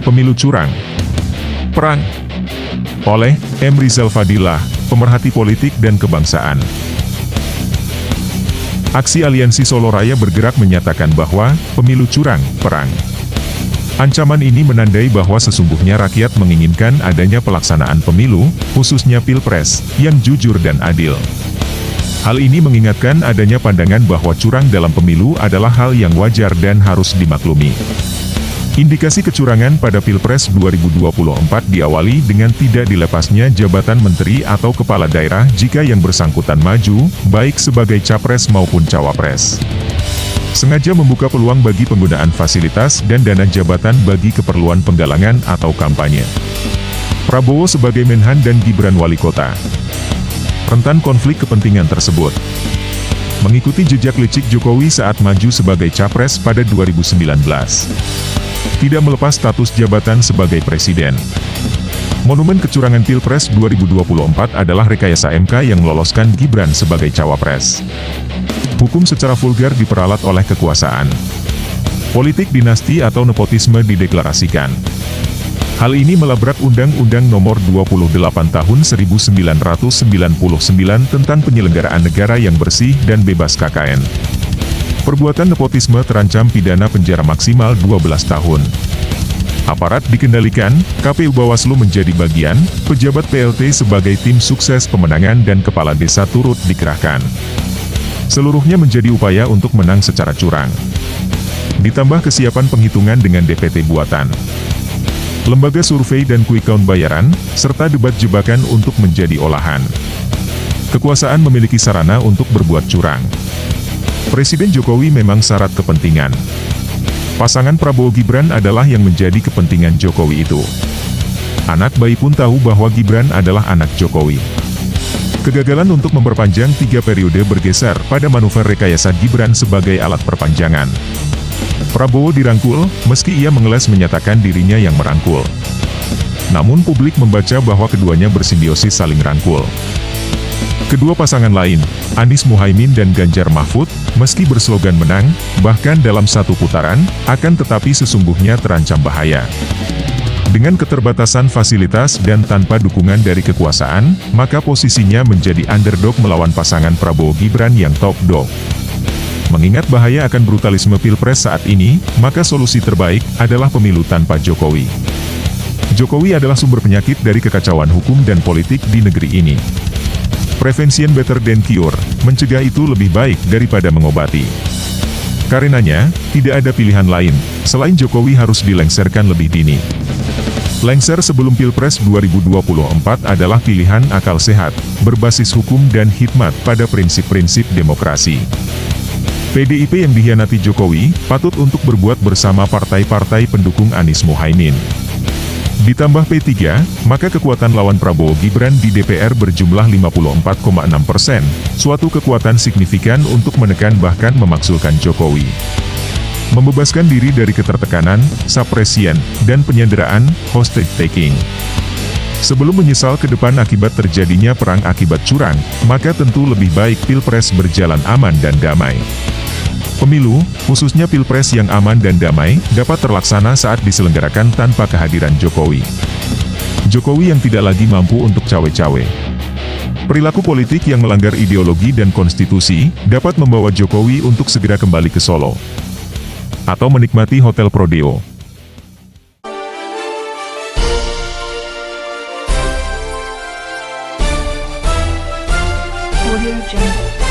Pemilu curang. Perang. Oleh M. Rizal Fadilah, pemerhati politik dan kebangsaan. Aksi Aliansi Solo Raya bergerak menyatakan bahwa pemilu curang, perang. Ancaman ini menandai bahwa sesungguhnya rakyat menginginkan adanya pelaksanaan pemilu, khususnya Pilpres, yang jujur dan adil. Hal ini mengingatkan adanya pandangan bahwa curang dalam pemilu adalah hal yang wajar dan harus dimaklumi. Indikasi kecurangan pada Pilpres 2024 diawali dengan tidak dilepasnya jabatan menteri atau kepala daerah jika yang bersangkutan maju, baik sebagai capres maupun cawapres. Sengaja membuka peluang bagi penggunaan fasilitas dan dana jabatan bagi keperluan penggalangan atau kampanye. Prabowo sebagai Menhan dan Gibran wali kota. Rentan konflik kepentingan tersebut. Mengikuti jejak licik Jokowi saat maju sebagai capres pada 2019. Tidak melepas status jabatan sebagai presiden. Monumen kecurangan Pilpres 2024 adalah rekayasa MK yang meloloskan Gibran sebagai cawapres. Hukum secara vulgar diperalat oleh kekuasaan. Politik dinasti atau nepotisme dideklarasikan. Hal ini melabrak Undang-Undang Nomor 28 Tahun 1999 tentang penyelenggaraan negara yang bersih dan bebas KKN. Perbuatan nepotisme terancam pidana penjara maksimal 12 tahun. Aparat dikendalikan, KPU Bawaslu menjadi bagian, pejabat PLT sebagai tim sukses pemenangan dan kepala desa turut dikerahkan. Seluruhnya menjadi upaya untuk menang secara curang. Ditambah kesiapan penghitungan dengan DPT buatan. Lembaga survei dan quick count bayaran, serta debat jebakan untuk menjadi olahan. Kekuasaan memiliki sarana untuk berbuat curang. Presiden Jokowi memang syarat kepentingan. Pasangan Prabowo Gibran adalah yang menjadi kepentingan Jokowi itu. Anak bayi pun tahu bahwa Gibran adalah anak Jokowi. Kegagalan untuk memperpanjang 3 periode bergeser pada manuver rekayasa Gibran sebagai alat perpanjangan. Prabowo dirangkul, meski ia mengeles menyatakan dirinya yang merangkul. Namun publik membaca bahwa keduanya bersimbiosis saling rangkul. Kedua pasangan lain, Anies Muhaimin dan Ganjar Mahfud, meski berslogan menang, bahkan dalam satu putaran, akan tetapi sesungguhnya terancam bahaya. Dengan keterbatasan fasilitas dan tanpa dukungan dari kekuasaan, maka posisinya menjadi underdog melawan pasangan Prabowo Gibran yang top dog. Mengingat bahaya akan brutalisme Pilpres saat ini, maka solusi terbaik adalah pemilu tanpa Jokowi. Jokowi adalah sumber penyakit dari kekacauan hukum dan politik di negeri ini. Prevention better than cure, mencegah itu lebih baik daripada mengobati. Karenanya, tidak ada pilihan lain, selain Jokowi harus dilengserkan lebih dini. Lengser sebelum Pilpres 2024 adalah pilihan akal sehat, berbasis hukum dan hikmat pada prinsip-prinsip demokrasi. PDIP yang dikhianati Jokowi, patut untuk berbuat bersama partai-partai pendukung Anies Muhaimin. Ditambah P3, maka kekuatan lawan Prabowo Gibran di DPR berjumlah 54,6%, suatu kekuatan signifikan untuk menekan bahkan memaksulkan Jokowi. Membebaskan diri dari ketertekanan, suppression, dan penyanderaan, hostage-taking. Sebelum menyesal ke depan akibat terjadinya perang akibat curang, maka tentu lebih baik Pilpres berjalan aman dan damai. Pemilu, khususnya Pilpres yang aman dan damai, dapat terlaksana saat diselenggarakan tanpa kehadiran Jokowi. Jokowi yang tidak lagi mampu untuk cawe-cawe. Perilaku politik yang melanggar ideologi dan konstitusi, dapat membawa Jokowi untuk segera kembali ke Solo. Atau menikmati Hotel Prodeo. Audio Jungle.